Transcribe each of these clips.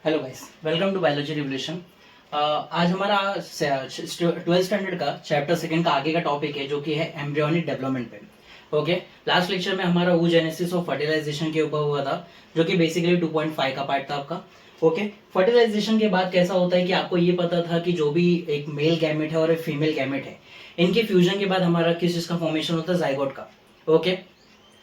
Hello guys, welcome to biology revolution. आज हमारा 12th standard का चैप्टर सेकंड का आगे का टॉपिक है जो कि है एम्ब्रियोनिक डेवलपमेंट पे। ओके, लास्ट लेक्चर में हमारा oogenesis ऑफ फर्टिलाइजेशन के ऊपर हुआ था जो कि बेसिकली 2.5 का पार्ट था आपका। ओके, फर्टिलाइजेशन के बाद कैसा होता है कि आपको ये पता था कि जो भी एक मेल गैमेट है और एक फीमेल गैमेट है, इनके फ्यूजन के बाद हमारा किस चीज का फॉर्मेशन होता है, जाइगोट का। ओके,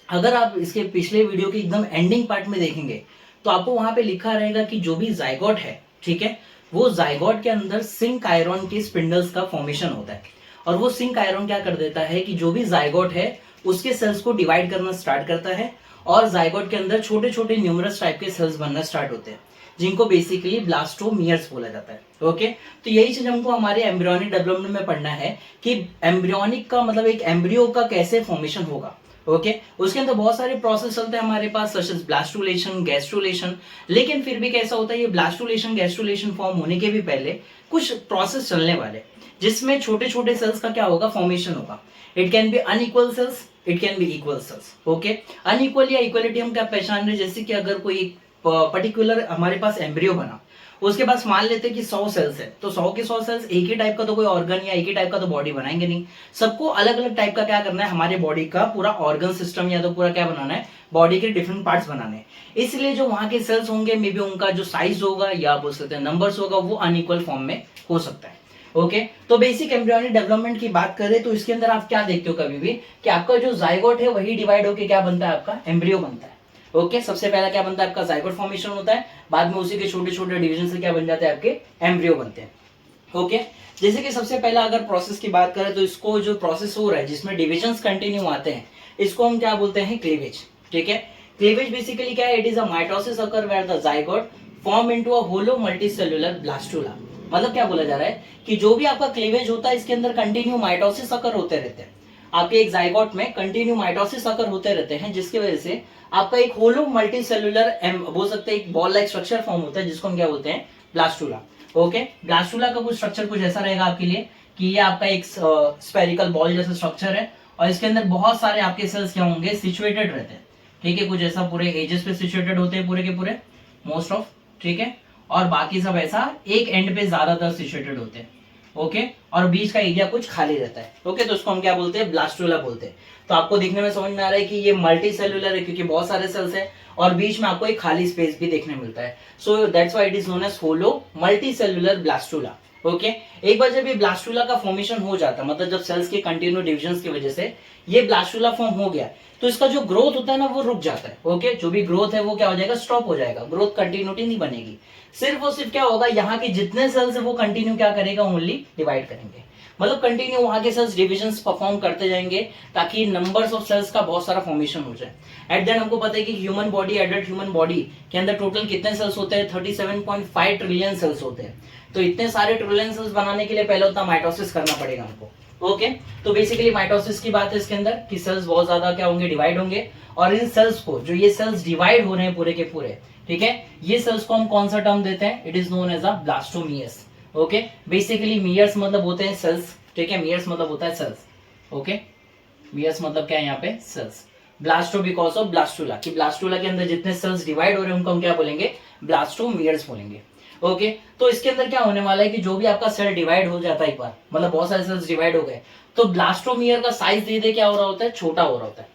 अगर आप इसके पिछले वीडियो के एकदम एंडिंग पार्ट में देखेंगे तो आपको वहां पे लिखा रहेगा कि जो भी जाइगोट है, ठीक है, वो जाइगोट के अंदर सिंक आयरन के स्पिंडल्स का फॉर्मेशन होता है। और वो सिंक आयरन क्या कर देता है कि जो भी जाइगोट है उसके सेल्स को डिवाइड करना स्टार्ट करता है और जाइगोट के अंदर छोटे छोटे न्यूमरस टाइप के सेल्स बनना स्टार्ट होते हैं जिनको बेसिकली ब्लास्टोमियर्स बोला जाता है। ओके, तो यही चीज हमको हमारे एम्ब्रियोनिक डेवलपमेंट में पढ़ना है कि एम्ब्रियोनिक का मतलब एक एम्ब्रियो का कैसे फॉर्मेशन होगा। ओके, उसके अंदर बहुत सारे प्रोसेस चलते हैं हमारे पास, सच एज ब्लास्टुलेशन, गैस्ट्रुलेशन। लेकिन फिर भी कैसा होता है, ये ब्लास्टुलेशन गैस्ट्रुलेशन फॉर्म होने के भी पहले कुछ प्रोसेस चलने वाले जिसमें छोटे छोटे सेल्स का क्या होगा, फॉर्मेशन होगा। It can be unequal cells, it can be equal cells. Okay, unequal या इक्वलिटी हम क्या पहचान रहे, जैसे कि अगर कोई पर्टिकुलर हमारे पास एम्ब्रियो बना, उसके पास मान लेते हैं कि 100 सेल्स है, तो 100 के 100 सेल्स एक ही टाइप का तो कोई ऑर्गन या एक ही टाइप का तो बॉडी बनाएंगे नहीं। सबको अलग अलग टाइप का क्या करना है, हमारे बॉडी का पूरा ऑर्गन सिस्टम या तो पूरा क्या बनाना है, बॉडी के डिफरेंट पार्ट्स बनाने हैं। इसलिए जो वहां के सेल्स होंगे, मे बी उनका जो साइज होगा या बोल सकते हैं नंबर्स होगा, वो अनइक्वल फॉर्म में हो सकता है। ओके, तो बेसिक एम्ब्रियोनिक डेवलपमेंट की बात करें तो इसके अंदर आप क्या देखते हो कभी भी कि आपका जो जाइगोट है वही डिवाइड होकर क्या बनता है, आपका एम्ब्रियो बनता है। ओके, सबसे पहला क्या बनता है, आपका जाइगोट फॉर्मेशन होता है, बाद में उसी के छोटे छोटे डिवीजन से क्या बन जाते हैं, आपके एम्ब्रियो बनते हैं। ओके, जैसे कि सबसे पहला अगर प्रोसेस की बात करें तो इसको जो प्रोसेस हो रहा है जिसमें डिविजन्स कंटिन्यू आते हैं, इसको हम क्या बोलते हैं, क्लीवेज। ठीक है, क्लीवेज बेसिकली क्या है, it is a mitosis occur where the zygote form into a hollow multicellular blastula. मतलब क्या बोला जा रहा है कि जो भी आपका क्लीवेज होता है इसके अंदर कंटिन्यू माइटोसिस अकर होते रहते हैं। आपके एक जाइगोट में कंटिन्यू माइटोसिस अकर होते रहते हैं जिसकी वजह से आपका एक होलो मल्टीसेल्युलर बोल सकते हैं एक बॉल लाइक स्ट्रक्चर फॉर्म होता है जिसको हम क्या बोलते हैं, ब्लास्टुला। ओके, ब्लास्टुला का कुछ स्ट्रक्चर कुछ ऐसा रहेगा आपके लिए कि ये आपका एक स्पेरिकल बॉल जैसा स्ट्रक्चर है और इसके अंदर बहुत सारे आपके सेल्स क्या होंगे, सिचुएटेड रहते हैं। ठीक है, कुछ ऐसा पूरे एजेस पे सिचुएटेड होते हैं पूरे के पूरे, मोस्ट ऑफ। ठीक है, और बाकी सब ऐसा एक एंड पे ज्यादातर सिचुएटेड होते हैं। ओके, और बीच का एरिया कुछ खाली रहता है। ओके, तो उसको हम क्या बोलते हैं, ब्लास्टुला बोलते हैं। तो आपको दिखने में समझ में आ रहा है कि ये मल्टी सेल्युलर है क्योंकि बहुत सारे सेल्स हैं और बीच में आपको एक खाली स्पेस भी देखने मिलता है। So that's why it is known as hollow multi cellular blastula. Okay, एक बार जब ये ब्लास्टुला का फॉर्मेशन हो जाता है, मतलब जब सेल्स के कंटिन्यू डिविजन की वजह से ये ब्लास्टुला फॉर्म हो गया, तो इसका जो ग्रोथ होता है ना वो रुक जाता है। ओके, जो भी ग्रोथ है वो क्या हो जाएगा, स्टॉप हो जाएगा, ग्रोथ कंटिन्यूटी नहीं बनेगी। सिर्फ और सिर्फ क्या होगा, यहाँ के जितने सेल्स है वो कंटिन्यू क्या करेगा, ओनली डिवाइड करेंगे। मतलब कंटिन्यू वहां के सेल्स डिविजन्स परफॉर्म करते जाएंगे ताकि नंबर्स ऑफ सेल्स का बहुत सारा फॉर्मेशन हो जाए। एट देन हमको पता है कि human body, adult human body के अंदर टोटल कितने सेल्स होते हैं, 37.5 ट्रिलियन सेल्स होते हैं। तो इतने सारे ट्रिलियन सेल्स बनाने के लिए पहले उतना माइटोसिस करना पड़ेगा हमको। ओके, तो बेसिकली माइटोसिस की बात है इसके अंदर कि सेल्स बहुत ज्यादा क्या होंगे, डिवाइड होंगे। और इन सेल्स को, जो ये सेल्स डिवाइड हो रहे हैं पूरे के पूरे, ठीक है, ये सेल्स को हम कौन सा टर्म देते हैं, it is known as a blastomeres. Okay, basically meres मतलब होते हैं सेल्स। ठीक है, मियर्स मतलब होता है सेल्स। ओके, मियर्स मतलब क्या है यहाँ पे, सेल्स। ब्लास्टो बिकॉज ऑफ ब्लास्टुला, कि ब्लास्टुला के अंदर जितने सेल्स डिवाइड हो रहे हैं उनको हम क्या बोलेंगे, ब्लास्टोमियर्स बोलेंगे। ओके, तो इसके अंदर क्या होने वाला है कि जो भी आपका सेल डिवाइड हो जाता है एक बार, मतलब बहुत सारे सेल्स डिवाइड हो गए, तो ब्लास्टोमियर का साइज धीरे धीरे क्या हो रहा होता है, छोटा हो रहा होता है।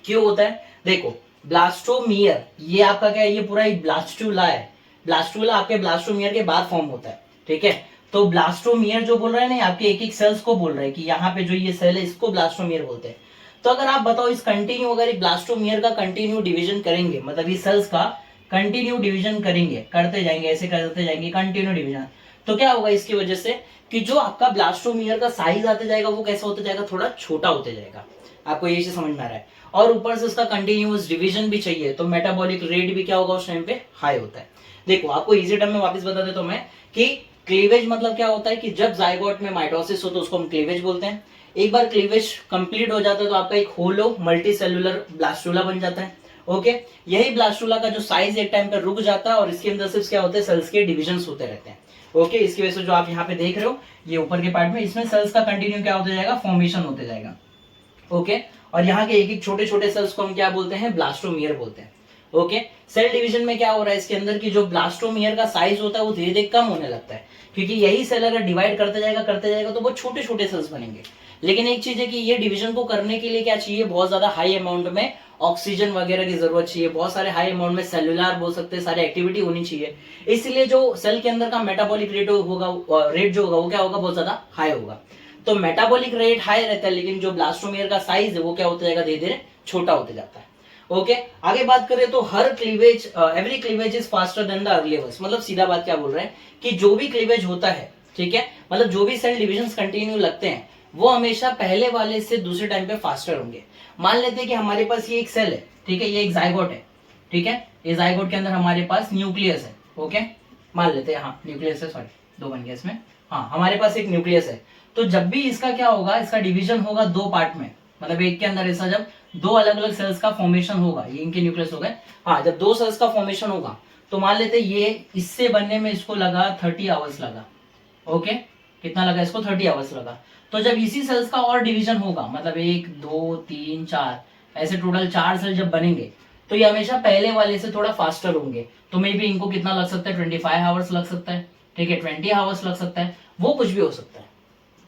क्यों होता है, देखो ब्लास्टोमियर ये आपका क्या है, ये पूरा एक ब्लास्टुला है। ब्लास्टुला आपके ब्लास्टोमियर के बाद फॉर्म होता है। ठीक है, तो ब्लास्टोमियर जो बोल रहे हैं ना, आपके एक एक सेल्स को बोल रहे हैं कि यहाँ पे जो ये सेल है इसको ब्लास्टोमियर बोलते हैं। तो अगर आप बताओ इस कंटिन्यू, अगर एक ब्लास्टोमियर का कंटिन्यू डिवीजन करेंगे, मतलब ये सेल्स का कंटिन्यू डिवीजन करेंगे, करते जाएंगे, ऐसे करते जाएंगे कंटिन्यू डिवीजन, तो क्या होगा इसकी वजह से कि जो आपका ब्लास्टोमियर का साइज आते जाएगा वो कैसा होता जाएगा, थोड़ा छोटा होते जाएगा। आपको ये चीज समझ में आ रहा है। और ऊपर से उसका कंटिन्यूअस डिवीजन भी चाहिए, तो मेटाबॉलिक रेट भी क्या होगा उस टाइम पे, हाई होता है। देखो आपको इजी टर्म में वापस बता देता हूं मैं कि क्लीवेज मतलब क्या होता है कि जब जाइगोट में माइटोसिस हो तो उसको हम क्लीवेज बोलते हैं। एक बार क्लीवेज कंप्लीट हो जाता है तो आपका एक होलो मल्टीसेल्युलर ब्लास्टुला बन जाता है। ओके, यही ब्लास्टुला का जो साइज एक टाइम पर रुक जाता है और इसके अंदर सिर्फ क्या होते हैं, सेल्स के डिविजन्स होते रहते हैं। ओके, इसकी वजह से जो आप यहाँ पे देख रहे हो ये ऊपर के पार्ट में, इसमें सेल्स का कंटिन्यू क्या होता जाएगा, फॉर्मेशन होते जाएगा। ओके, और यहाँ के एक एक छोटे छोटे सेल्स को हम क्या बोलते हैं, ब्लास्टोमियर बोलते हैं। ओके, सेल डिवीजन में क्या हो रहा है, इसके अंदर की जो ब्लास्टोमियर का साइज होता है वो धीरे धीरे कम होने लगता है, क्योंकि यही सेल अगर डिवाइड करते जाएगा तो बहुत छोटे छोटे सेल्स बनेंगे। लेकिन एक चीज है कि ये डिवीजन को करने के लिए क्या चाहिए, बहुत ज्यादा हाई अमाउंट में ऑक्सीजन वगैरह की जरूरत चाहिए, बहुत सारे हाई अमाउंट में सेलुलर बोल सकते हैं सारी एक्टिविटी होनी चाहिए। इसलिए जो सेल के अंदर का मेटाबॉलिक रेट होगा, रेट जो होगा वो क्या होगा, बहुत ज्यादा हाई होगा। तो मेटाबॉलिक रेट हाई रहता है, लेकिन जो ब्लास्टोमियर का साइज है वो क्या होता जाएगा, धीरे धीरे छोटा होते जाता है। ओके, आगे बात करें तो हर cleavage, every cleavage is faster than the earlier, मतलब सीधा बात क्या बोल रहे हैं कि जो भी क्लीवेज होता है, ठीक है, मतलब जो भी सेल डिविजन कंटिन्यू लगते हैं वो हमेशा पहले वाले से दूसरे टाइम पे फास्टर होंगे। मान लेते हैं कि हमारे पास ये एक सेल है, ठीक है, ये एक जाइगोट है, ठीक है, ये जाइगोट के अंदर हमारे पास न्यूक्लियस है। ओके, मान लेते हैं, हाँ न्यूक्लियस है, सॉरी दो बन गया इसमें, हाँ हमारे पास एक न्यूक्लियस है। तो जब भी इसका क्या होगा, इसका डिवीजन होगा दो पार्ट में, मतलब एक के अंदर ऐसा जब दो अलग अलग सेल्स का फॉर्मेशन होगा, ये इनके न्यूक्लियस हो गए, हाँ जब दो सेल्स का फॉर्मेशन होगा तो मान लेते ये इससे बनने में इसको लगा 30 आवर्स लगा। ओके, कितना लगा इसको, 30 आवर्स लगा। तो जब इसी सेल्स का और डिवीजन होगा, मतलब 1 2 3 4 ऐसे टोटल 4 सेल जब बनेंगे, तो ये हमेशा पहले वाले से थोड़ा फास्टर होंगे। तो मे बी इनको कितना लग सकता है, 25 आवर्स लग सकता है, ठीक है, 20 आवर्स लग सकता है, वो कुछ भी हो सकता है।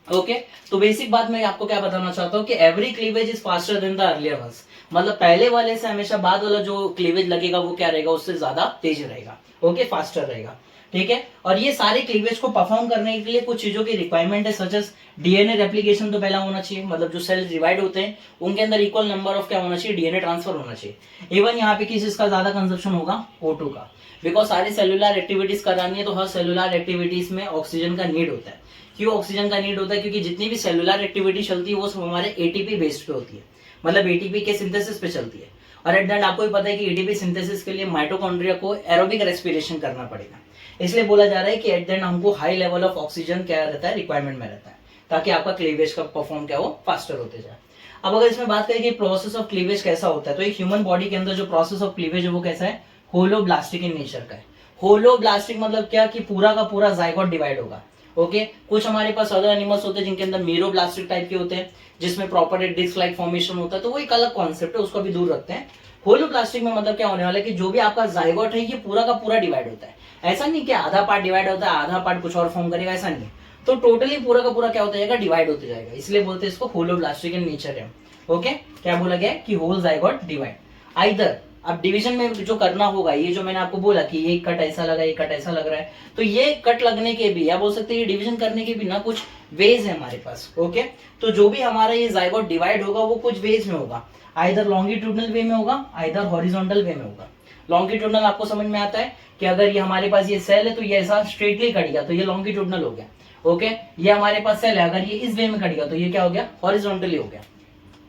ओके, तो बेसिक बात मैं आपको क्या बताना चाहता हूँ कि every cleavage is faster than the earlier ones, मतलब पहले वाले से हमेशा बाद वाला जो क्लीवेज लगेगा वो क्या रहेगा, उससे ज्यादा तेज रहेगा। ओके, फास्टर रहेगा, ठीक है। और ये सारे क्लीवेज को परफॉर्म करने के लिए कुछ चीजों की रिक्वायरमेंट है, सच एज डीएनए रेप्लिकेशन तो पहला होना चाहिए, मतलब जो सेल्स डिवाइड होते हैं उनके अंदर इक्वल नंबर ऑफ क्या होना चाहिए, डीएनए ट्रांसफर होना चाहिए। इवन यहाँ पे किस चीज का ज्यादा कंजप्शन होगा, O2 का, बिकॉज सारी सेलुलर एक्टिविटीज करानी है तो हर सेलुलर एक्टिविटीज में ऑक्सीजन का नीड होता है। क्यों ऑक्सीजन का नीड होता है, क्योंकि जितनी भी सेलुलर एक्टिविटी चलती है वो सब हमारे एटीपी बेस्ड पे होती है, मतलब एटीपी के सिंथेसिस पे चलती है। और एट द एंड आपको भी पता है कि एटीपी सिंथेसिस के लिए माइटोकॉन्ड्रिया को एरोबिक रेस्पिरेशन करना पड़ेगा। इसलिए बोला जा रहा है कि एट द एंड हमको हाई लेवल ऑफ ऑक्सीजन क्या रहता है, रिक्वायरमेंट में रहता है, ताकि आपका क्लीवेज का परफॉर्म क्या हो, फास्टर होते जाए। अब अगर इसमें बात करें कि प्रोसेस ऑफ क्लीवेज कैसा होता है, तो एक ह्यूमन बॉडी के अंदर जो प्रोसेस ऑफ क्लीवेज है वो कैसा है, होलोब्लास्टिक इन नेचर का है। होलोब्लास्टिक मतलब क्या, कि पूरा का पूरा जाइगोट डिवाइड होगा। ओके, कुछ हमारे पास अदर एनिमल्स होते हैं जिनके अंदर मीरोब्लास्टिक टाइप के होते हैं, जिसमें प्रॉपर एक डिस्क लाइक फॉर्मेशन होता है, तो वो एक अलग कॉन्सेप्ट है, उसको भी दूर रखते हैं। होलोब्लास्टिक में मतलब क्या होने वाला है कि जो भी आपका जाइगोट है ये पूरा का पूरा डिवाइड होता है। ऐसा नहीं कि आधा पार्ट डिवाइड होता है आधा पार्ट कुछ और फॉर्म करेगा, ऐसा नहीं। तो टोटली पूरा का पूरा क्या होता जाएगा, डिवाइड होते जाएगा, इसलिए बोलते हैं इसको होलोब्लास्टिक इन नेचर है। ओके, क्या बोला गया कि होल जाइगोट डिवाइड आइदर। अब डिवीजन में जो करना होगा, ये जो मैंने आपको बोला कि ये कट ऐसा लगा, ये कट ऐसा लग रहा है, तो ये कट लगने के भी या बोल सकते हैं ये डिवीजन करने के भी ना कुछ वेज है हमारे पास। ओके, तो जो भी हमारा ये जाइगोट डिवाइड होगा वो कुछ वेज में होगा, आइदर लॉन्गिट्यूडनल वे में होगा, आइदर हॉरिजॉन्टल वे में होगा। लॉन्गिट्यूडनल आपको समझ में आता है कि अगर ये हमारे पास ये सेल है तो ये ऐसा स्ट्रेटली कट गया तो ये लॉन्गिट्यूडनल हो गया। ओके, ये हमारे पास सेल है, अगर ये इस वे में कट गया तो ये क्या हो गया, हॉरिजॉन्टली हो गया।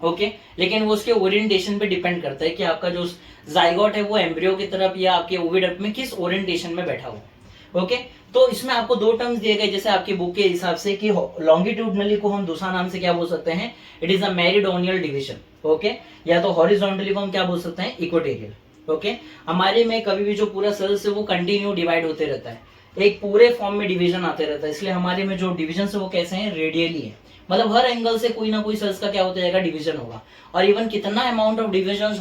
ओके, लेकिन वो उसके ओरिएंटेशन पे डिपेंड करता है कि आपका जो जाइगोट है वो एम्ब्रियो की तरफ या आपके ओविडक्ट में किस ओरिएंटेशन में बैठा हुआ है। ओके, तो इसमें आपको दो टर्म्स दिए गए जैसे आपकी बुक के हिसाब से कि लॉन्गिट्यूडनली को हम दूसरा नाम से क्या बोल सकते हैं, it is a meridional division. Okay, या तो हॉरिजॉन्टली को हम क्या बोल सकते हैं, इक्वेटोरियल। ओके, हमारे में कभी भी जो पूरा सेल्स है वो कंटिन्यू डिवाइड होते रहता है, एक पूरे फॉर्म में डिवीजन आते रहता है, इसलिए हमारे में जो डिवीजन है वो कैसे हैं, रेडियली है, मतलब हर एंगल से कोई ना कोई सेल्स का क्या होता जाएगा, डिवीजन होगा। और इवन कितना अमाउंट ऑफ डिविजन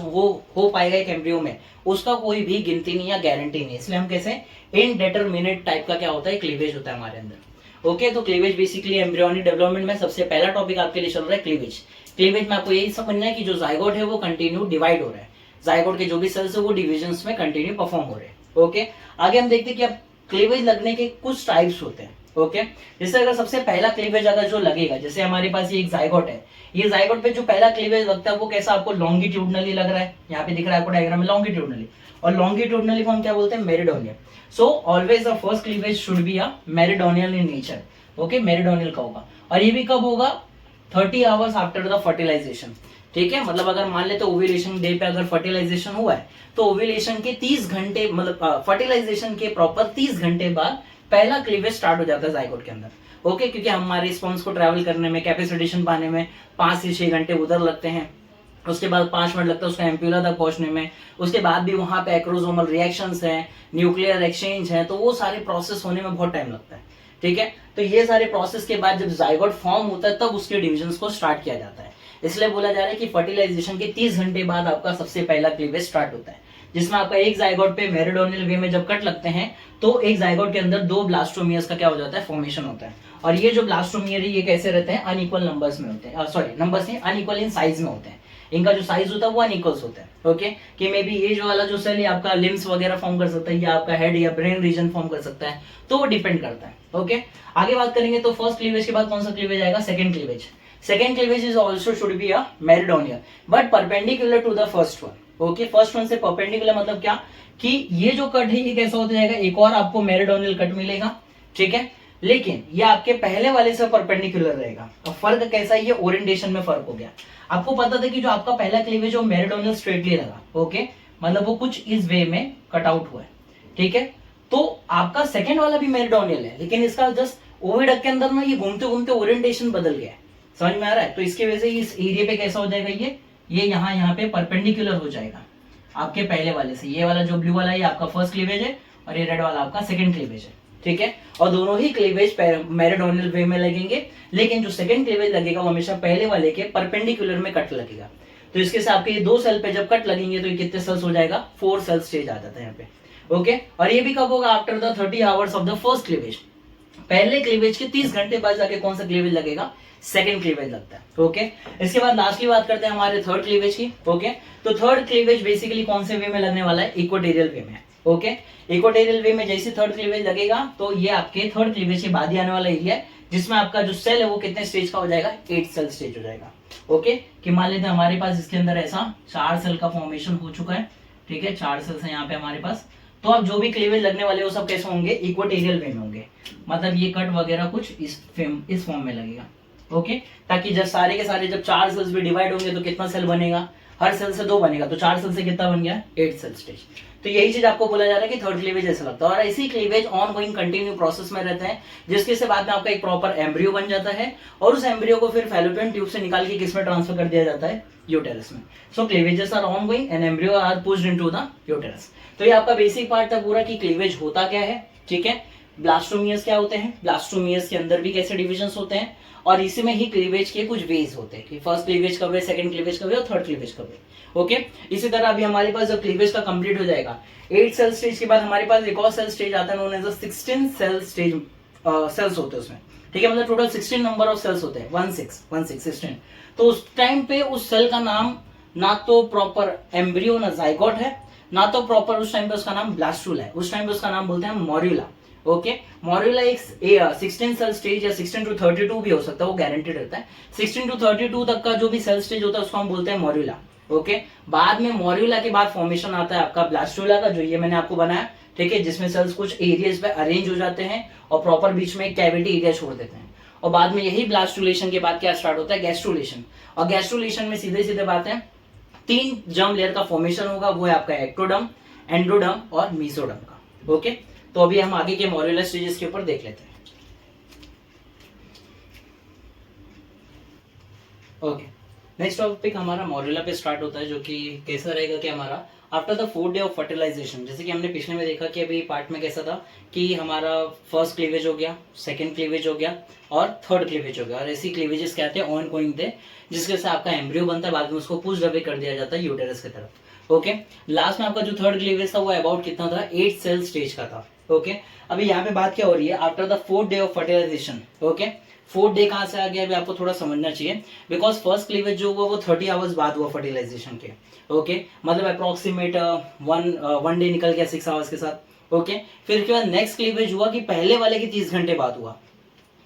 हो पाएगा एक एम्ब्रियो में, उसका कोई भी गिनती नहीं या गारंटी नहीं, इसलिए हम कैसे इनडेटरमिनेट टाइप का क्या होता है, क्लीवेज होता है हमारे अंदर। ओके, तो क्लीवेज बेसिकली एम्ब्रियोनिक डेवलपमेंट में सबसे पहला टॉपिक आपके लिए चल रहा है क्लीवेज। क्लीवेज में आपको यही समझना है कि जो जाइगोट है वो कंटिन्यू डिवाइड हो रहा है, जाइगोट के जो भी सेल्स है वो डिविजन में कंटिन्यू परफॉर्म हो रहे हैं। ओके, आगे हम देखते हैं कि अब क्लीवेज लगने के कुछ टाइप्स होते हैं। ओके, जैसे अगर सबसे पहला क्लीवेज अगर जो लगेगा, जैसे हमारे पास ये एक जाइगोट है, ये जाइगोट पे जो पहला क्लीवेज लगता है वो कैसा आपको लॉन्गिट्यूडनली लग रहा है, यहाँ पे दिख रहा है आपको डायग्राम में लॉन्गिट्यूडनली, और लॉन्गिट्यूडनली को हम क्या बोलते हैं, meridional. So always the first cleavage should be a meridional in nature. Okay, meridional का होगा, और ये भी कब होगा, 30 आवर्स आफ्टर द फर्टिलाइजेशन। ठीक है, मतलब अगर मान लेते ओव्यूलेशन डे पे अगर फर्टिलाइजेशन हुआ है तो ओव्यूलेशन के 30 घंटे, मतलब फर्टिलाइजेशन के प्रॉपर 30 घंटे बाद पहला क्लीवेज स्टार्ट हो जाता है जाइगोट के अंदर। ओके, क्योंकि हमारे स्पॉन्स को ट्रैवल करने में, कैपेसिटेशन पाने में 5 से 6 घंटे उधर लगते हैं, उसके बाद 5 मिनट लगता है उसका एम्प्यूला तक पहुंचने में, उसके बाद भी वहां पे एक्रोसोमल रिएक्शंस हैं, न्यूक्लियर एक्सचेंज है, तो वो सारे प्रोसेस होने में बहुत टाइम लगता है। ठीक है, तो ये सारे प्रोसेस के बाद जब जाइगोट फॉर्म होता है तब उसके डिविजन्स को स्टार्ट किया जाता है, इसलिए बोला जा रहा है कि फर्टिलाइजेशन के 30 घंटे बाद आपका सबसे पहला क्लीवेज स्टार्ट होता है। जिसमें आपका एक जाइगोट पे मेरिडोनियल वे में जब कट लगते हैं तो एक जाइगोट के अंदर दो ब्लास्टोमियर्स का क्या हो जाता है, फॉर्मेशन होता है। और ये जो ब्लास्टोमियर है ये कैसे रहते हैं, अनइक्वल नंबर्स में होते हैं, सॉरी नंबर्स नहीं, अनइक्वल इन साइज में होते हैं। इनका जो साइज होता है वो अनइक्वल्स होता है। ओके, कि मे बी ये जो वाला जो सेल आपका लिम्स वगैरह फॉर्म कर सकता है, या आपका हेड या ब्रेन रीजन फॉर्म कर सकता है, तो वो डिपेंड करता है। ओके, आगे बात करेंगे तो फर्स्ट क्लीवेज के बाद कौन सा क्लीवेज आएगा, second cleavage. Second cleavage is also should be a meridional but perpendicular to the first one. Okay, first one से परपेंडिकुलर मतलब क्या, कि ये जो कट है ये कैसा होता जाएगा, एक और आपको मेरिडोनियल कट मिलेगा, ठीक है, लेकिन ये आपके पहले वाले से परपेंडिकुलर रहेगा। अब फर्क कैसा है, ये ओरिएंटेशन में फर्क हो गया। आपको पता था कि जो आपका पहला क्लीवेज है वो मेरिडोनियल स्ट्रेटली लगा, ओके, मतलब वो कुछ इस वे में कट आउट हुआ है, ठीक है। तो आपका सेकंड वाला भी मेरिडोनियल है, लेकिन इसका जस्ट ओविडक्ट के अंदर ना ये घूमते घूमते ओरिएंटेशन बदल गया है, समझ में आ रहा है। तो इसकी वजह से इस एरिया पे कैसा हो जाएगा, ये यहाँ पे परपेंडिकुलर हो जाएगा आपके पहले वाले से। ये वाला जो ब्लू वाला ये आपका फर्स्ट क्लीवेज है और ये रेड वाला आपका सेकंड क्लीवेज है, ठीक है। और दोनों ही क्लीवेज मेरिडोनियल वे में लगेंगे, लेकिन जो सेकंड क्लीवेज लगेगा वो हमेशा पहले वाले के परपेंडिकुलर में कट लगेगा। तो इसके से आपके ये दो सेल पे जब कट लगेंगे तो ये कितने सेल्स हो जाएगा, 4 सेल स्टेज आ जाता है यहाँ पे। ओके, और ये भी कब होगा, after the 30 hours of the first cleavage. पहले क्लीवेज के 30 घंटे बाद जाके कौन सा क्लीवेज लगेगा, सेकंड क्लीवेज लगता है। ओके, इसके बाद लास्टली बात करते हैं हमारे थर्ड क्लीवेज की। ओके, तो थर्ड क्लीवेज बेसिकली कौन से वे में लगने वाला है, इक्वेटोरियल वे में। ओके, इक्वेटोरियल वे में जैसे थर्ड क्लीवेज लगेगा तो ये आपके थर्ड क्लीवेज के बाद ही आने वाला एरिया है, जिसमें आपका जो सेल है वो कितने स्टेज का हो जाएगा, 8 सेल स्टेज हो जाएगा। ओके, कि मान लेते हैं हमारे पास इसके अंदर ऐसा 4 सेल का फॉर्मेशन हो चुका है, ठीक है, 4 सेल्स है यहाँ पे हमारे पास। तो अब जो भी क्लीवेज लगने वाले वो सब कैसे होंगे, इक्वेटोरियल वे में होंगे, मतलब ये कट वगैरह कुछ इस फॉर्म में लगेगा। ओके, ताकि जब सारे के सारे जब 4 सेल्स भी डिवाइड होंगे तो कितना सेल बनेगा, हर सेल से 2 बनेगा, तो 4 सेल से कितना बन गया, 8 सेल स्टेज। तो यही चीज आपको बोला जा रहा है कि थर्ड क्लीवेज ऐसा लगता है। और ऐसी cleavage on going continue process में रहता है, जिसके से बाद में आपका एक प्रॉपर एम्ब्रियो बन जाता है, और उस एम्ब्रियो को फिर फैलोपियन ट्यूब से निकाल के किसमें ट्रांसफर कर दिया जाता है, यूटेरस में। So cleavages are ongoing and embryo are pushed into the uterus. तो ये आपका बेसिक पार्ट था पूरा कि क्लीवेज होता क्या है, ठीक है। ब्लास्टोमियर्स क्या होते हैं, ब्लास्टोमियर्स के अंदर भी कैसे डिविजन्स होते हैं, और इसी में ही क्लीवेज के कुछ वेज होते हैं कि फर्स्ट क्लीवेज कब है, सेकंड क्लीवेज कब है और थर्ड क्लीवेज कब है। ओके, इसी तरह अभी हमारे पास जब क्लीवेज का कंप्लीट हो जाएगा 8 सेल स्टेज के बाद हमारे पास एक और सेल स्टेज आता है, known as 16 cell stage cells होते हैं उसमें, ठीक है, मतलब टोटल 16 नंबर ऑफ सेल्स होते हैं, 16। तो उस टाइम पे उस सेल का नाम ना तो प्रॉपर एम्ब्रियो ना जाइगोट है, ना तो प्रॉपर उस टाइम पे उसका नाम ब्लास्टूला है, उस टाइम पे उसका नाम बोलते हैं मॉर्यूला। ओके, मॉर्यूला एक 16 सेल स्टेज या 16 to 32 भी हो सकता है, वो गारंटेड रहता है। 16 to 32 तक का जो भी सेल स्टेज होता है उसको हम बोलते हैं मॉर्यूला। ओके, बाद में मॉर्यूला के बाद फॉर्मेशन आता है आपका ब्लास्टूला का, जो ये मैंने आपको बनाया, ठीक है, जिसमें सेल्स कुछ एरियाज पे अरेंज हो जाते हैं और प्रॉपर बीच में कैविटी एरिया छोड़ देते हैं। और बाद में यही ब्लास्टुलेशन के बाद क्या स्टार्ट होता है, गैस्ट्रुलेशन। और गैस्ट्रुलेशन में सीधे सीधे बात है 3 जर्म लेयर का फॉर्मेशन होगा, वो है आपका एक्टोडर्म, एंडोडर्म और मीसोडर्म का। ओके, तो अभी हम आगे के मॉड्यूलर स्टेजेस के ऊपर देख लेते हैं। ओके, नेक्स्ट टॉपिक हमारा मॉड्यूलर पे स्टार्ट होता है, जो कि कैसा रहेगा कि हमारा after the 4th day of fertilization. जैसे कि हमने पिछले में देखा कि अभी पार्ट में कैसा था कि हमारा फर्स्ट क्लीवेज हो गया, सेकंड क्लीवेज हो गया और थर्ड क्लीवेज हो गया, और ऐसी क्लीवेजेस कहते हैं ऑन गोइंग थे, जिसके से आपका एम्ब्रियो बनता है, बाद में उसको पुश अवे कर दिया जाता है यूटेरस की तरफ। ओके, लास्ट में आपका जो थर्ड क्लीवेज था वो अबाउट कितना था, 8 सेल स्टेज का था। ओके, अभी यहाँ पे बात क्या हो रही है, after the 4th day of fertilization. Okay, 4th day कहाँ से आ गया अभी आपको थोड़ा समझना चाहिए, बिकॉज फर्स्ट क्लीवेज जो हुआ वो 30 आवर्स बाद हुआ फर्टिलाइजेशन के। ओके, मतलब अप्रोक्सीमेट वन डे निकल गया 6 आवर्स के साथ। ओके, फिर उसके बाद नेक्स्ट क्लीवेज हुआ कि पहले वाले के 30 घंटे बाद हुआ।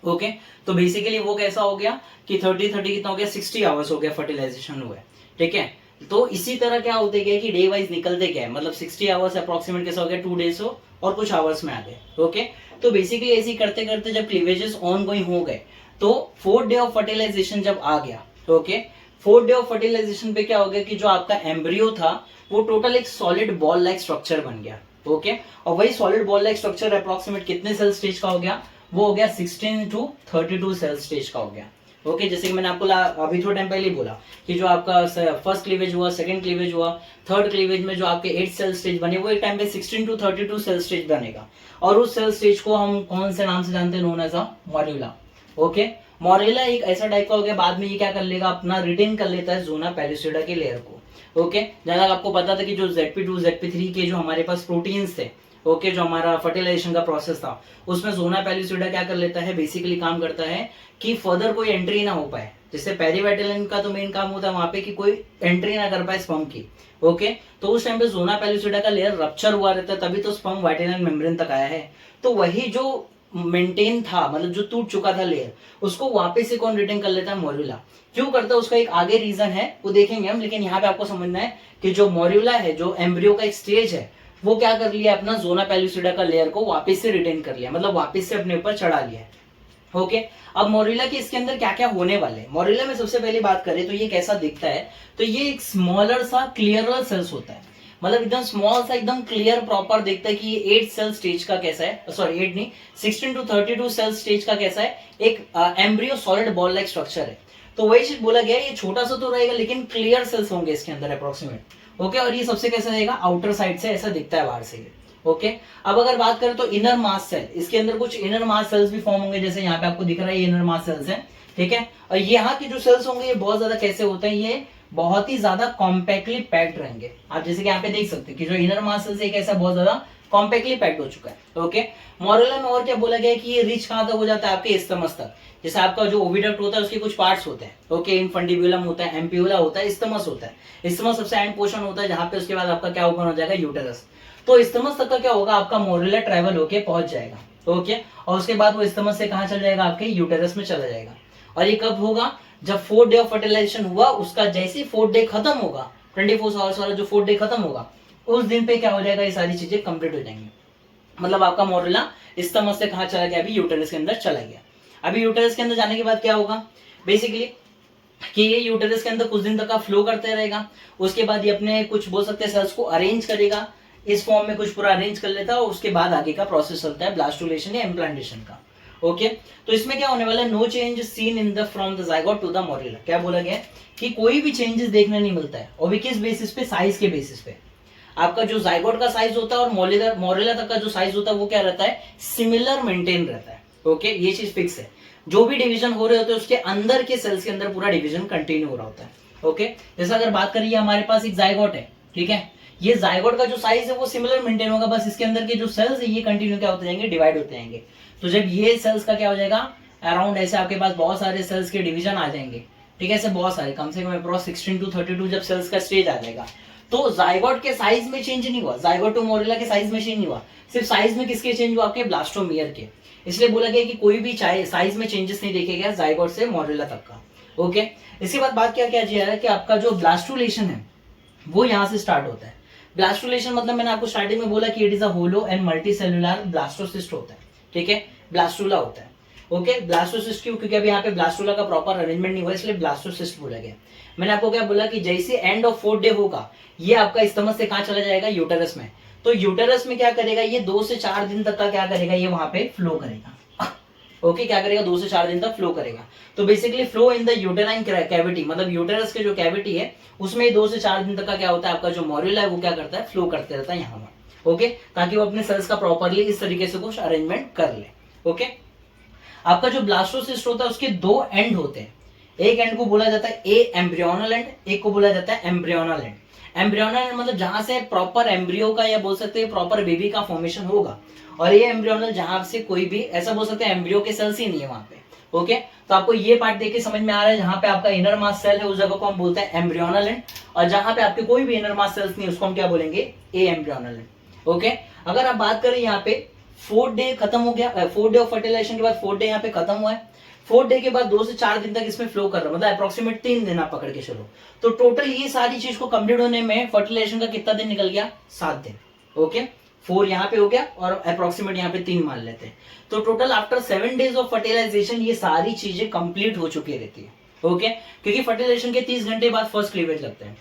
ओके, तो बेसिकली वो कैसा हो गया कि 30 कितना हो गया, 60 आवर्स हो गया फर्टिलाइजेशन हुआ, ठीक है। तो इसी तरह क्या होते गए कि डे वाइज निकलते गए, मतलब 60 आवर्स अप्रोक्सीमेट कैसा हो गया, 2 डेज हो और कुछ आवर्स में आ गए। ओके, तो बेसिकली ऐसे करते करते जब क्लीवेजेस ऑन गोइंग हो गए तो 4th डे ऑफ फर्टिलाइजेशन जब आ गया, okay, 4th day of fertilisation पे क्या हो गया कि जो आपका एम्ब्रियो था वो टोटल एक सॉलिड बॉल लाइक स्ट्रक्चर बन गया। ओके, और वही solid ball like structure approximate कितने सेल स्टेज का हो गया, वो हो गया 16 to 32 सेल स्टेज का हो गया। ओके, जैसे कि मैंने आपको अभी थोड़ा टाइम पहले ही बोला कि जो आपका फर्स्ट क्लीवेज हुआ, सेकंड क्लीवेज हुआ, थर्ड क्लीवेज में जो आपके 8 सेल स्टेज बने वो एक टाइम पे 16 to 32 सेल स्टेज बनेगा, और उस सेल स्टेज को हम कौन से नाम से जानते हैं, नोन एज अ मॉड्यूला। ओके, मॉड्यूला एक ऐसा टाइप का हो गया, बाद में ये क्या कर लेगा, अपना रिटेन कर लेता है जोना पैलिसोइडा के लेयर को। ओके, जहां तक आपको पता था कि जो ZP2 ZP3 के जो हमारे पास प्रोटीन्स थे, ओके, जो हमारा फर्टिलाइजेशन का प्रोसेस था, उसमें जोना पेलिसोइडा क्या कर लेता है, बेसिकली काम करता है कि फर्दर कोई एंट्री ना हो पाए। जैसे पेरीवाइटलिन का तो मेन काम होता है वहां पे कि कोई एंट्री ना कर पाए स्पर्म की। ओके, तो उस टाइम पे जोना पेलिसोइडा का लेयर रप्चर हुआ रहता है, तभी तो स्पर्म वाइटेनल मेम्ब्रेन तक आया है। तो वही जो मेंटेन था, मतलब जो टूट चुका था लेयर, उसको वापस से कौन रिटेन कर लेता है, मोरुला। क्यों करता है उसका एक आगे रीजन है, वो देखेंगे हम, लेकिन यहाँ पे आपको समझना है कि जो मोरुला है, जो एम्ब्रियो का एक स्टेज है, वो क्या कर लिया, अपना जोना पेलिसोइडा का लेयर को वापस से रिटेन कर लिया, मतलब वापस से अपने ऊपर चढ़ा लिया है। ओके, अब मोरिल्ला के इसके अंदर क्या क्या होने वाले हैं। मोरिल्ला में सबसे पहले बात करें तो ये कैसा दिखता है, तो ये एक स्मॉलर सा क्लियरर सेल्स होता है, मतलब एकदम स्मॉल सा, एकदम क्लियर प्रॉपर दिखता है कि ये 8 सेल स्टेज का कैसा है, सॉरी 8 नहीं, 16 to 32 सेल स्टेज का कैसा है, एक embryo solid ball like structure है। तो वही चीज बोला गया है, ये छोटा सा तो रहेगा लेकिन क्लियर सेल्स होंगे इसके अंदर अप्रोक्सीमेट। ओके, और ये सबसे कैसा रहेगा, आउटर साइड से ऐसा दिखता है बाहर से। ओके, अब अगर बात करें तो इनर मास सेल, इसके अंदर कुछ इनर मास सेल्स भी फॉर्म होंगे, जैसे यहाँ पे आपको दिख रहा है ये इनर मास सेल्स हैं, ठीक है। और यहाँ के जो सेल्स होंगे ये बहुत ज्यादा कैसे होते हैं, ये बहुत ही ज्यादा कॉम्पैक्टली पैक्ड रहेंगे। आप जैसे कि यहाँ पे देख सकते हैं कि जो इनर मास सेल्स है कैसा बहुत ज्यादा कॉम्पैक्टली पैक्ड हो चुका है। ओके, मोरिल्ला में और क्या बोला गया है कि ये रिच कहां तक हो जाता है, आपके इस्तमस तक। जैसे आपका जो ओविडक्ट होता है उसके कुछ पार्ट्स होते हैं, ओके, इनफंडिबुलम होता है, एम्पियोला होता है, इस्तमस होता है। इस्तमस सबसे एंड पोर्शन होता है, जहां पे उसके बाद आपका क्या ओपन हो जाएगा, यूटेरस। तो इस्तमस तक का क्या होगा, आपका मोरिल्ला ट्रेवल होके पहुंच जाएगा। ओके, और उसके बाद वो इस्तमस से कहां चल जाएगा, आपके यूटेरस में चला जाएगा। और ये कब होगा, जब 4th डे ऑफ फर्टिलाइजेशन हुआ, उसका जैसे ही 4th डे खत्म होगा, 24 आवर्स वाला जो 4th डे खत्म होगा, उस दिन पे क्या हो जाएगा, ये सारी चीजें कंप्लीट हो जाएंगी। मतलब आपका मोरिल्ला इस्तमस से कहां चला गया, अभी यूटेरस के अंदर चला गया। अभी यूटेरस के अंदर जाने के बाद क्या होगा, बेसिकली कि ये यूटेरस के अंदर कुछ दिन तक का फ्लो करते रहेगा। उसके बाद ये अपने कुछ बोल सकते हैं सेल्स को अरेंज करेगा, इस फॉर्म में कुछ पूरा अरेंज कर लेता है, और उसके बाद आगे का प्रोसेस चलता है ब्लास्टुलेशन या इम्प्लांटेशन का। ओके, तो इसमें क्या होने वाला है, no change seen in the from the zygote to the morula. क्या बोला गया है कि कोई भी चेंजेस देखने नहीं मिलता है, और भी किस बेसिस पे, साइज के बेसिस पे। आपका जो जाइगोट का साइज होता है और मोरिल्ला तक का जो साइज होता है वो क्या रहता है, सिमिलर मेंटेन रहता है। ओके, ये चीज फिक्स है। जो भी डिवीजन हो रहे होते हैं उसके अंदर के सेल्स के अंदर पूरा डिवीजन कंटिन्यू हो रहा होता है। ओके, जैसा अगर बात करिए हमारे पास एक जाइगोट है, ठीक है, ये जाइगोट का जो साइज है वो सिमिलर मेंटेन होगा, बस इसके अंदर के जो सेल्स है ये कंटिन्यू क्या होते जाएंगे, डिवाइड होते जाएंगे। तो जब ये सेल्स का क्या हो जाएगा, अराउंड ऐसे आपके पास बहुत सारे सेल्स के डिवीजन आ जाएंगे, ठीक है, ऐसे बहुत सारे, कम से कम अप्रॉक्स 16 to 32 जब सेल्स का स्टेज आ जाएगा, तो जाइगोट के साइज में चेंज नहीं हुआ, जाइगोट टू मोरिल्ला के साइज में चेंज नहीं हुआ, सिर्फ साइज में किसके चेंज हुआ, आपके ब्लास्टोमियर के। इसलिए बोला गया कि कोई भी साइज में चेंजेस नहीं देखे गया जाइगोट से मोरिल्ला तक का। ओके, इसके बाद बात क्या किया जा रहा है कि आपका जो ब्लास्टुलेशन है वो यहाँ से स्टार्ट होता है। ब्लास्टुलेशन मतलब मैंने आपको स्टार्टिंग में बोला कि it is a hollow and multi cellular blastocyst होता है, ठीक है, ब्लास्टुला होता है। ओके, ब्लास्टोसिस्ट क्यों, क्योंकि अभी यहाँ पे ब्लास्टुला का प्रॉपर अरेंजमेंट नहीं हुआ, इसलिए ब्लास्टोसिस्ट बोला गया। मैंने आपको क्या बोला कि जैसे एंड ऑफ 4th डे होगा, ये आपका इस्तमस से कहां चला जाएगा, यूटेरस में। तो यूटेरस में क्या करेगा, ये 2 से 4 दिन तक का क्या करेगा, ये वहां पे फ्लो करेगा। ओके, क्या करेगा, 2 से 4 दिन तक फ्लो करेगा। तो basically flow in the uterine cavity, मतलब यूटेरस के जो कैविटी है उसमें 2 से 4 दिन तक का क्या होता है, आपका जो मोरिल्ला है वो क्या करता है, फ्लो करते रहता है यहाँ पर। ओके, ताकि वो अपने सेल्स का प्रॉपरली इस तरीके से कुछ अरेंजमेंट कर ले। ओके, आपका जो ब्लास्टोसिस्ट होता है उसके 2 एंड होते हैं, एक एंड को बोला जाता है ए एम्ब्रियोनल एंड, एक को बोला जाता है एम्ब्रियोनल एंड। एम्ब्रियोनल एंड मतलब जहां से प्रॉपर एम्ब्रियो का या बोल सकते हैं प्रॉपर बेबी का फॉर्मेशन होगा, और ये एम्ब्रियोनल जहां से कोई भी ऐसा बोल सकते हैं एम्ब्रियो के सेल्स ही नहीं है वहां पे। ओके, तो आपको ये पार्ट देख के समझ में आ रहा है, जहां पे आपका इनर मास सेल है उस जगह को हम बोलते हैं एम्ब्रियोनल एंड, और जहां पे आपके कोई भी इनर मास सेल्स नहीं उसको हम क्या बोलेंगे, ए एम्ब्रियोनल एंड। ओके, अगर आप बात करें यहाँ पे 4th डे खत्म हो गया, 4th डे ऑफ फर्टिलाइजेशन के बाद 4th डे यहाँ पे खत्म हुआ है, 4th डे के बाद 2 से 4 दिन तक इसमें फ्लो कर रहा है, मतलब अप्रोक्सीमेट 3 दिन आप पकड़ के चलो। तो टोटल ये सारी चीज को कंप्लीट होने में फर्टिलाइजेशन का कितना दिन निकल गया, 7 दिन। ओके, 4 यहाँ पे हो गया और अप्रोक्सीमेट यहाँ पे 3 मान लेते हैं। तो total after 7 days of fertilization ये सारी चीजें कंप्लीट हो चुकी रहती है। ओके, क्योंकि फर्टिलाइजेशन के 30 घंटे बाद फर्स्ट क्लीवेज लगता है,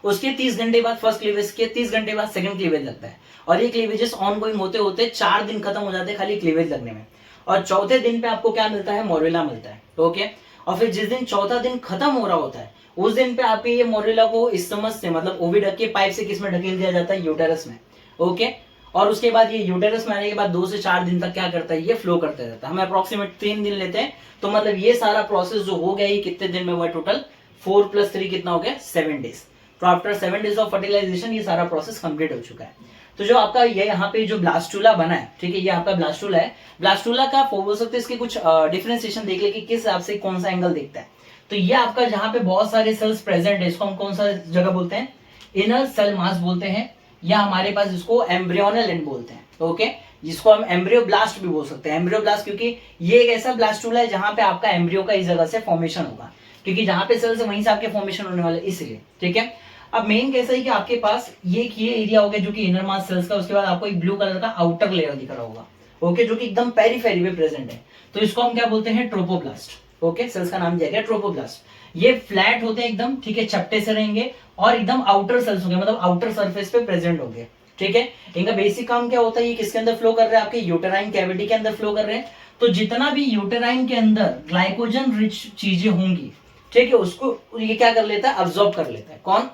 उसके 30 घंटे बाद फर्स्ट क्लीवेज के 30 घंटे बाद सेकंड क्लीवेज लगता है, और ये क्लीवेजेस ऑन गोइंग होते होते 4 दिन खत्म हो जाते हैं खाली क्लीवेज लगने में, और चौथे दिन पे आपको क्या मिलता है, मोरिल्ला मिलता है। ओके, और फिर जिस दिन चौथा दिन खत्म हो रहा होता है उस दिन पे आपके ये मोरिल्ला को इस्तमस से मतलब ओविडक्ट के पाइप से किसमें ढकेल दिया जाता है, यूटेरस में। ओके, और उसके बाद ये यूटेरस में आने के बाद 2 से 4 दिन तक क्या करता है, ये फ्लो करते रहता है। हम अप्रोक्सीमेट 3 दिन लेते हैं, तो मतलब ये सारा प्रोसेस जो हो गया ये कितने दिन में हुआ, टोटल 4 + 3 कितना हो गया, 7 days। तो आफ्टर 7 डेज ऑफ फर्टिलाइजेशन ये सारा प्रोसेस कंप्लीट हो चुका है। तो जो आपका ये यहाँ पे जो ब्लास्टूला बना है, ठीक है, ये आपका ब्लास्टूला है। ब्लास्टूला का बोल सकते हैं इसके कुछ डिफरेंशिएशन देख ले कि किस हिसाब से कौन सा एंगल देखता है। तो ये आपका जहां पे बहुत सारे सेल्स प्रेजेंट है, इसको हम कौन सा जगह बोलते हैं, इनर सेल मास बोलते हैं, या हमारे पास इसको एम्ब्रियोनल एंड बोलते हैं। ओके, जिसको हम एम्ब्रियो ब्लास्ट भी बोल सकते हैं। एम्ब्रियो ब्लास्ट क्योंकि ये एक ऐसा ब्लास्टूला है जहां पे आपका एम्ब्रियो का इस जगह से फॉर्मेशन होगा, क्योंकि जहां पे सेल्स है वहीं से आपके फॉर्मेशन होने वाले, इसलिए। ठीक है, अब मेन कैसा है कि आपके पास ये एरिया हो गया जो कि इनर मास सेल्स का, उसके बाद आपको एक ब्लू कलर का आउटर लेयर दिख रहा होगा। ओके, जो कि एकदम पेरिफेरी में प्रेजेंट है, तो इसको हम क्या बोलते हैं, ट्रोपोब्लास्ट। ओके, सेल्स का नाम दिया गया ट्रोपोब्लास्ट। ये फ्लैट होते हैं एकदम, ठीक है, चपटे से रहेंगे और एकदम आउटर सेल्स होंगे, मतलब आउटर सरफेस पे प्रेजेंट होंगे। ठीक है, इनका बेसिक काम क्या होता है, ये किसके अंदर फ्लो कर रहे हैं, आपके यूटेराइन कैविटी के अंदर फ्लो कर रहे हैं। तो जितना भी यूटेराइन के अंदर ग्लाइकोजन रिच चीजें होंगी, ठीक है, उसको ये क्या कर लेता है, अब्सॉर्ब कर लेता है। कौन,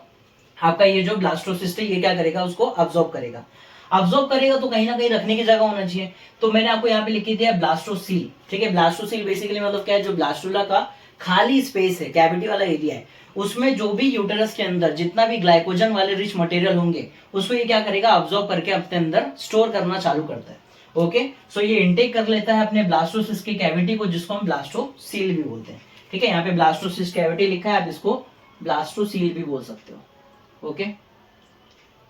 आपका ये जो ब्लास्टोसिस्ट है, ये क्या करेगा, उसको अब्सॉर्ब करेगा। अब्सॉर्ब करेगा तो कहीं ना कहीं रखने की जगह होना चाहिए, तो मैंने आपको यहाँ पे लिख के दिया ब्लास्टोसील। ठीक है, ब्लास्टोसील बेसिकली मतलब क्या है, जो ब्लास्टूला का खाली स्पेस है, कैविटी वाला एरिया है, उसमें जो भी यूटेरस के अंदर जितना भी ग्लाइकोजन वाले रिच मटेरियल होंगे, उसको ये क्या करेगा, अब्सॉर्ब करके अपने अंदर स्टोर करना चालू करता है। ओके, सो ये इनटेक कर लेता है अपने ब्लास्टोसिस्ट की कैविटी को, जिसको हम ब्लास्टोसील भी बोलते हैं। ठीक है, यहाँ पे ब्लास्टोसिस्ट कैविटी लिखा है, आप इसको ब्लास्टोसील भी बोल सकते हो। ओके,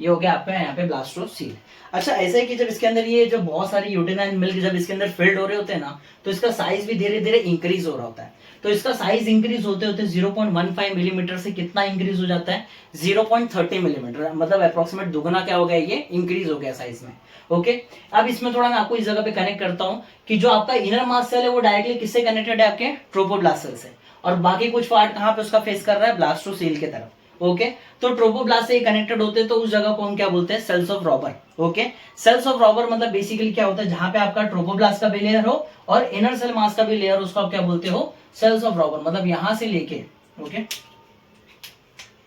ये हो गया आपका यहाँ पे ब्लास्टोसील। अच्छा, ऐसा है कि जब इसके अंदर ये जो बहुत सारी यूटेराइन मिल्क जब इसके अंदर फिल्ड हो रहे होते हैं ना, तो इसका साइज भी धीरे धीरे इंक्रीज हो रहा होता है। तो इसका साइज इंक्रीज होते होते 0.15 मिलीमीटर से कितना इंक्रीज हो जाता है, 0.30 मिलीमीटर, मतलब अप्रोक्सीमेट दुगना क्या हो गया, ये इंक्रीज हो गया साइज में। ओके, अब इसमें थोड़ा मैं आपको इस जगह पे कनेक्ट करता हूँ कि जो आपका इनर मास सेल है वो डायरेक्टली किससे कनेक्टेड है, आपके ट्रोपोब्लास्ट सेल से, और बाकी कुछ पार्ट कहाँ पे उसका फेस कर रहा है, ब्लास्टोसील के तरफ। ओके, तो ट्रोपोब्लास्ट से कनेक्टेड होते हैं, तो उस जगह को हम क्या बोलते हैं, cells of Rauber. Okay, cells of Rauber मतलब बेसिकली क्या होता है, जहां पे आपका ट्रोपोब्लास्ट का भी लेयर हो और इनर सेल मास का भी लेयर, उसको आप क्या बोलते हो, सेल्स ऑफ रॉबर। मतलब यहां से लेके, ओके,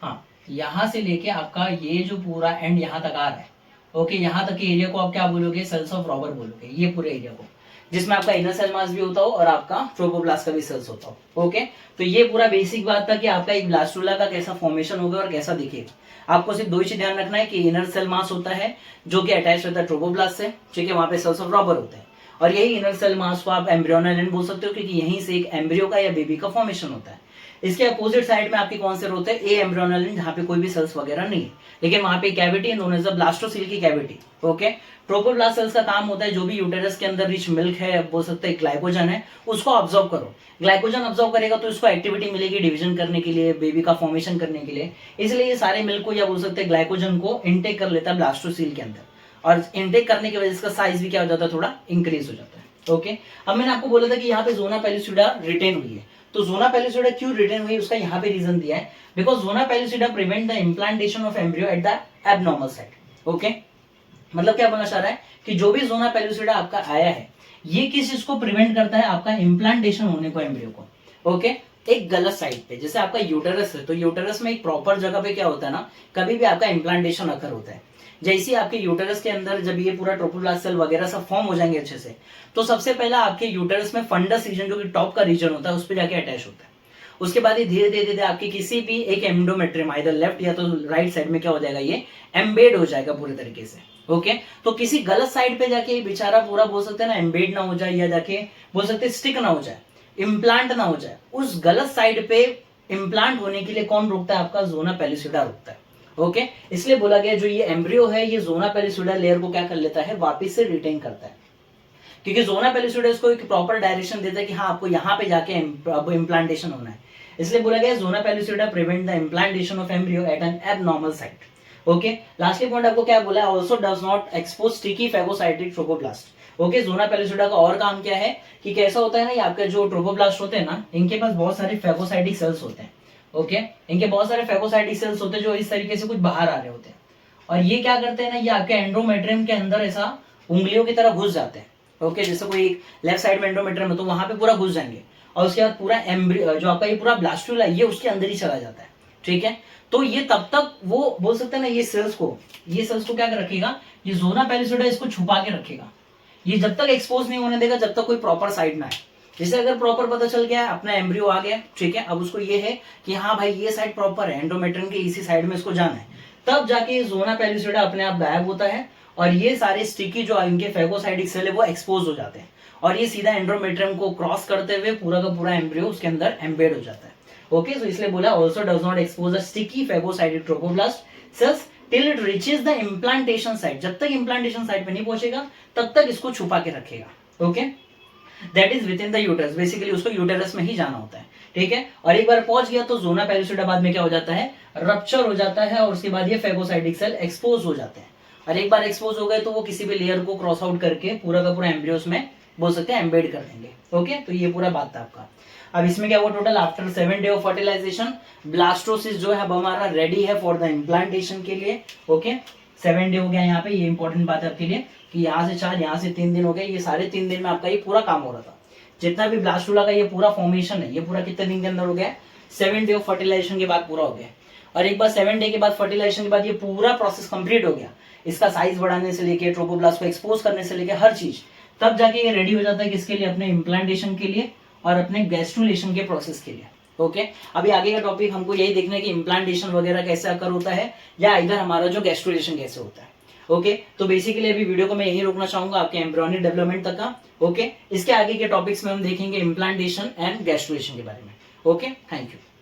हाँ, यहां से लेके आपका ये जो पूरा एंड यहां तक आ रहा है, ओके, यहां तक के एरिया को आप क्या बोलोगे, सेल्स ऑफ रॉबर बोलोगे, ये पूरे एरिया को, जिसमें आपका इनर सेल मास भी होता हो और आपका ट्रोपोब्लास्ट का भी सेल्स होता हो। ओके, तो ये पूरा बेसिक बात था कि आपका एक ब्लास्टूला का कैसा फॉर्मेशन होगा और कैसा दिखेगा। आपको सिर्फ दो ही चीज ध्यान रखना है कि इनर सेल मास होता है जो कि अटैच रहता है ट्रोपोब्लास्ट से, ठीक है, वहां पे सेल्स ऑफ रॉबर होते हैं, और यही इनर सेल मास को आप एम्ब्रियोनल एंड बोल सकते हो, क्योंकि यहीं से एक एम्ब्रियो का या बेबी का फॉर्मेशन होता है। इसके अपोजिट साइड में आपके कौन से होते हैं, ए एम्ब्रियोनल एंड, जहां पे कोई भी सेल्स वगैरह नहीं है, लेकिन वहां पे cavity known as the blastocoel की कैविटी। ओके, ट्रोपोब्लास्ट सेल्स का काम होता है जो भी यूटेरस के अंदर रिच मिल्क है, बोल सकते हैं ग्लाइकोजन है, उसको ऑब्जॉर्व करो। ग्लाइकोजन ऑब्जॉर्व करेगा तो इसको एक्टिविटी मिलेगी डिवीजन करने के लिए, बेबी का फॉर्मेशन करने के लिए, इसलिए ये सारे मिल्क को या बोल सकते हैं ग्लाइकोजन को इनटेक कर लेता है ब्लास्टोसील के अंदर, और इनटेक करने की वजह से इसका साइज भी क्या हो जाता है, थोड़ा इंक्रीज हो जाता है। ओके, अब मैंने आपको बोला था कि यहाँ पे जोना पेलिसुडा रिटेन हुई है, तो जोना पेलिसुडा क्यों रिटेन हुई, उसका यहाँ पे रीजन दिया है, because zona pellucida prevent the implantation of embryo at the abnormal site. Okay, मतलब क्या बोलना चाह रहा है कि जो भी जोना पेलिसुडा आपका आया है, ये किस चीज को प्रिवेंट करता है, आपका इम्प्लांटेशन होने को एम्ब्रियो को। ओके, एक गलत साइड पे, जैसे आपका यूटेरस है, तो यूटेरस में एक प्रॉपर जगह पे क्या होता है ना, कभी भी आपका इम्प्लांटेशन अकर होता है। जैसे ही आपके यूटेरस के अंदर जब ये पूरा ट्रोपोब्लास्ट सेल वगैरह सब फॉर्म हो जाएंगे अच्छे से, तो सबसे पहला आपके यूटेरस में फंडस रीजन, जो कि टॉप का रीजन होता है, उस पर जाके अटैच होता है। उसके बाद ये धीरे धीरे धीरे आपके किसी भी एक एंडोमेट्रियम, इधर लेफ्ट या तो राइट साइड में क्या हो जाएगा, ये एम्बेड हो जाएगा पूरे तरीके से। ओके, तो किसी गलत साइड पे जाके बेचारा पूरा बोल सकते हैं ना, एम्बेड ना हो जाए, या जाके बोल सकते हैं स्टिक ना हो जाए, इम्प्लांट ना हो जाए, उस गलत साइड पे इम्प्लांट होने के लिए कौन रुकता है, आपका जोना पेलिसुडा रुकता है। ओके, इसलिए बोला गया जो ये एम्ब्रियो है, ये जोना पेलिसुडा लेयर को क्या कर लेता है, वापिस से रिटेन करता है, क्योंकि जोना पेलिसुडा इसको एक प्रॉपर डायरेक्शन देता है कि हाँ आपको यहाँ पे जाके इम्प्लांटेशन होना है। इसलिए बोला गया zona pellucida prevent the implantation of embryo at an abnormal site. Okay, lastly point आपको क्या बोला है, also does not expose sticky phagocytic trophoblast. Okay, zona pellucida का और काम क्या है कि कैसा होता है ना, ये आपके जो ट्रोपोब्लास्ट होते हैं ना, इनके पास बहुत सारे फेगोसाइटिक सेल्स होते हैं। ओके, इनके बहुत सारे फेगोसाइटिक सेल्स होते हैं जो इस तरीके से कुछ बाहर आ रहे होते हैं, और ये क्या करते हैं ना, ये आपके एंडोमेट्रियम के अंदर ऐसा उंगलियों की तरह घुस जाते हैं। ओके, जैसे कोई लेफ्ट साइड में एंडोमेट्रियम है तो वहां पे पूरा घुस जाएंगे, और उसके बाद पूरा एम्ब्रियो जो आपका ये पूरा ब्लास्टूला ये उसके अंदर ही चला जाता है। ठीक है, तो ये तब तक वो बोल सकते हैं ना, ये सेल्स को क्या कर रखेगा, ये जोना पेलिसुडा इसको छुपा के रखेगा, ये जब तक एक्सपोज नहीं होने देगा जब तक कोई प्रॉपर साइड ना है। जैसे अगर प्रॉपर पता चल गया अपना एम्ब्रियो आ गया, ठीक है, अब उसको ये है कि हाँ भाई ये साइड प्रॉपर है, एंडोमेट्रियम के इसी साइड में इसको जाना है, तब जाके जोना पेलिसोइडा अपने आप गायब होता है और ये सारे स्टिकी जो इनके फेगोसाइटिक सेल है वो एक्सपोज हो जाते हैं और ये सीधा एंडोमेट्रियम को क्रॉस करते हुए पूरा का पूरा एम्ब्रियो उसके अंदर एम्बेड हो जाता है। ओके, तो इसलिए बोला also does not expose a sticky phagocytic trophoblast sales till it reaches the implantation site. जब तक इम्प्लांटेशन साइट पे नहीं पहुंचेगा तब तक इसको छुपा के रखेगा। Okay, that is with in the uterus, basically उसको यूटेरस में ही जाना होता है, ठीक है। और एक बार पहुंच गया तो जोना पेलिसोइडा बाद में क्या हो जाता है, रप्चर हो जाता है और उसके बाद ये फेगोसाइटिक सेल एक्सपोज हो जाते हैं और एक बार एक्सपोज हो गए तो वो किसी भी लेयर को क्रॉस आउट करके पूरा का पूरा एम्ब्रियोस में बोल सकते हैं एम्बेड कर देंगे। ओके, तो ये पूरा बात था आपका। अब इसमें क्या हुआ total, after 7 day of fertilization blastocyst जो है अब हमारा रेडी है फॉर द इम्प्लांटेशन के लिए। ओके, 7 डे हो गया यहाँ पे, ये इंपॉर्टेंट बात है आपके लिए कि यहाँ से 4, यहाँ से 3 दिन हो गए, ये सारे 3 दिन में आपका ये पूरा काम हो रहा था। जितना भी ब्लास्टुला का ये पूरा फॉर्मेशन है ये पूरा कितने दिन के अंदर हो गया, 7 डे ऑफ फर्टिलाइजेशन के बाद पूरा हो गया। और एक बार 7 डे के बाद फर्टिलाइजेशन के बाद ये पूरा प्रोसेस कंप्लीट हो गया, इसका साइज बढ़ाने से लेके ट्रोपोब्लास्ट को एक्सपोज करने से लेके हर चीज, तब जाके ये रेडी हो जाता है किसके लिए, अपने इम्प्लांटेशन के लिए और अपने गैस्ट्रुलेशन के प्रोसेस के लिए। ओके, अभी आगे का टॉपिक हमको यही देखना है कि इम्प्लांटेशन वगैरह कैसे अकर होता है या इधर हमारा जो गैस्ट्रुलेशन कैसे होता है। ओके, तो बेसिकली अभी वीडियो को मैं यही रोकना चाहूंगा आपके एम्ब्रियोनिक डेवलपमेंट तक का। ओके, इसके आगे के टॉपिक्स में हम देखेंगे इम्प्लांटेशन एंड गैस्ट्रुलेशन के बारे में। Okay, thank you.